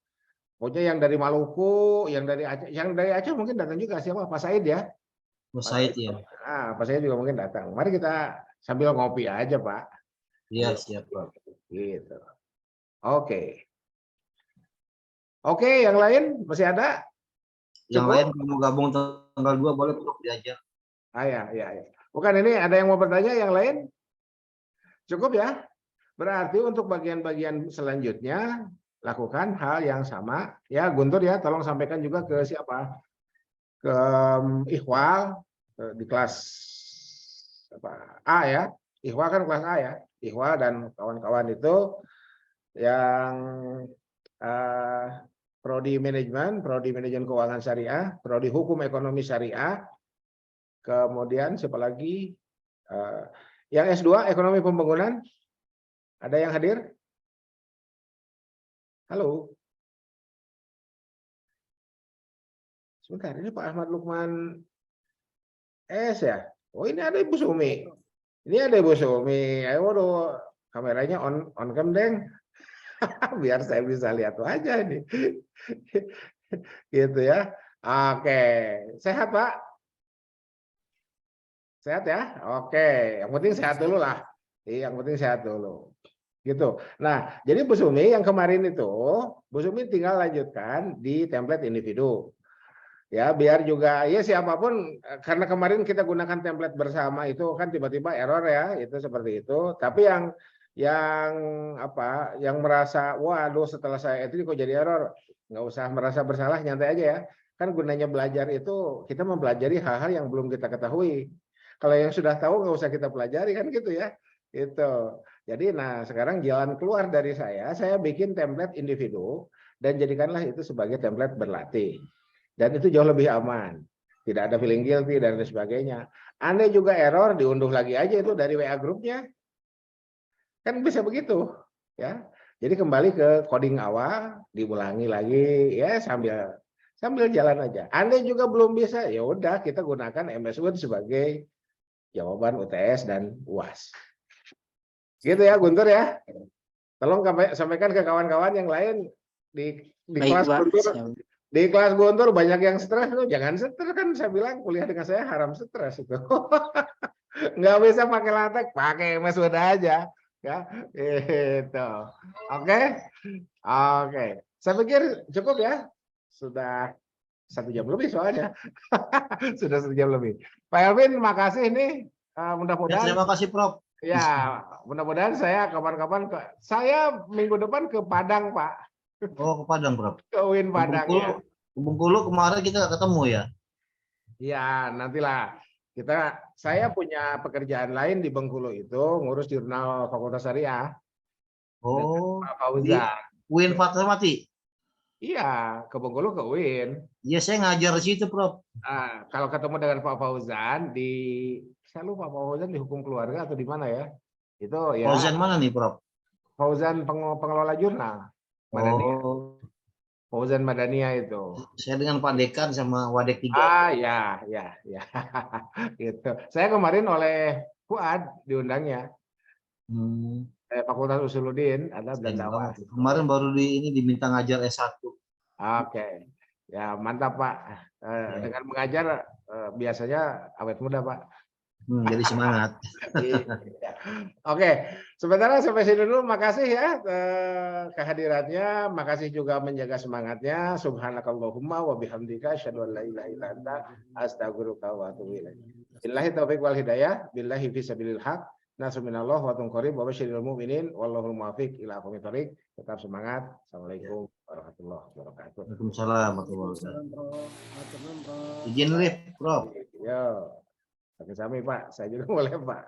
Pokoknya yang dari Maluku, yang dari Aceh mungkin datang juga siapa? Pak Said ya. Pak Said ya. Pak Said juga mungkin datang. Mari kita sambil ngopi aja Pak. Iya, siap Prof. Gitu. Oke. Oke, yang lain masih ada? Yang Cukup? lain kalau mau gabung tanggal 2 boleh Prof diajak. Ya. Bukan, ini ada yang mau bertanya yang lain? Cukup ya? Berarti untuk bagian-bagian selanjutnya lakukan hal yang sama. Ya, Guntur ya, tolong sampaikan juga ke siapa? Ke Ikhwal di kelas apa? A ya. Ikhwal kan kelas A ya. Ikhwal dan kawan-kawan itu yang prodi manajemen keuangan syariah, prodi hukum ekonomi syariah, kemudian siapa lagi? Yang S2 ekonomi pembangunan, ada yang hadir? Halo. Sebentar, ini Pak Ahmad Lukman S ya? Oh, ini ada Ibu Sumi. Ini ada Ibu Sumi. Ayo, waduh, kameranya on cam, Deng. Biar saya bisa lihat wajah ini. Gitu ya. Oke, sehat Pak? Sehat ya? Oke, yang penting sehat dulu lah. Yang penting sehat dulu. Gitu. Nah, jadi Bu Sumi yang kemarin itu, Bu Sumi tinggal lanjutkan di template individu. Ya, biar juga ya siapapun, karena kemarin kita gunakan template bersama itu kan tiba-tiba error ya, itu seperti itu. Tapi yang apa, yang merasa waduh setelah saya itu kok jadi error, nggak usah merasa bersalah, nyantai aja ya. Kan gunanya belajar itu kita mempelajari hal-hal yang belum kita ketahui. Kalau yang sudah tahu nggak usah kita pelajari kan gitu ya. Itu. Jadi nah sekarang jalan keluar dari saya bikin template individu dan jadikanlah itu sebagai template berlatih. Dan itu jauh lebih aman. Tidak ada feeling guilty dan lain sebagainya. Anda juga error, diunduh lagi aja itu dari WA grupnya. Kan bisa begitu. Ya. Jadi kembali ke coding awal, diulangi lagi ya sambil jalan aja. Anda juga belum bisa, ya udah kita gunakan MS Word sebagai jawaban UTS dan UAS. Gitu ya Guntur ya. Tolong sampaikan ke kawan-kawan yang lain di Baik, kelas Pak. Guntur. Siap. Di kelas Guntur banyak yang stres, tuh jangan stres, kan saya bilang kuliah dengan saya haram stres itu. Nggak bisa pakai latex, pakai MS Word aja ya. Itu. Oke. Oke. Saya pikir cukup ya. Sudah 1 jam lebih soalnya. Sudah 1 jam lebih. Pak Elvin, makasih nih. Ya, Mudah-mudahan terima kasih Prof. ya, mudah-mudahan saya kapan-kapan saya minggu depan ke Padang, Pak. Oh, ke Padang Prof. Ke UIN Ke Padang ya. Bengkulu kemarin kita nggak ketemu ya. Ya, nantilah. Saya punya pekerjaan lain di Bengkulu itu, ngurus jurnal Fakultas Syariah Oh, dengan Pak di Fauzan. UIN Fatmawati. Iya, ke Bengkulu ke UIN. Iya, saya ngajar di situ Prof. Nah, kalau ketemu dengan Pak Fauzan saya lupa Pak Fauzan di hukum keluarga atau di mana ya? Itu ya Fauzan mana nih Prof? Fauzan pengelola jurnal. Madania. Oh, Fauzan Madania itu. saya dengan Pak Dekan sama Wadek 3. Ya. Gitu. Saya kemarin oleh Fuad diundangnya. Fakultas Usuluddin ada Belandawa. Kemarin baru ini diminta ngajar S1. Oke. Ya, mantap Pak. Dengan mengajar biasanya awet muda, Pak. Jadi semangat. Oke, sementara sampai sini dulu. Makasih ya kehadirannya. Makasih juga menjaga semangatnya. Subhanakallahumma wa bihamdika asyhadu an la ilaha illa anta astaghfiruka wa atubu ilaik. Billahi taufiq wal hidayah. Billahi fisabilil haq. Nasminallah wa tunqarib wa basyiril mu'minin wallahu muwaffiq ila aqwamit thoriq. Tetap semangat. Assalamualaikum warahmatullahi wabarakatuh. Waalaikumsalam warahmatullahi wabarakatuh. Izin lift, Prof. Yo. Oke, sami Pak. Saya juga boleh Pak.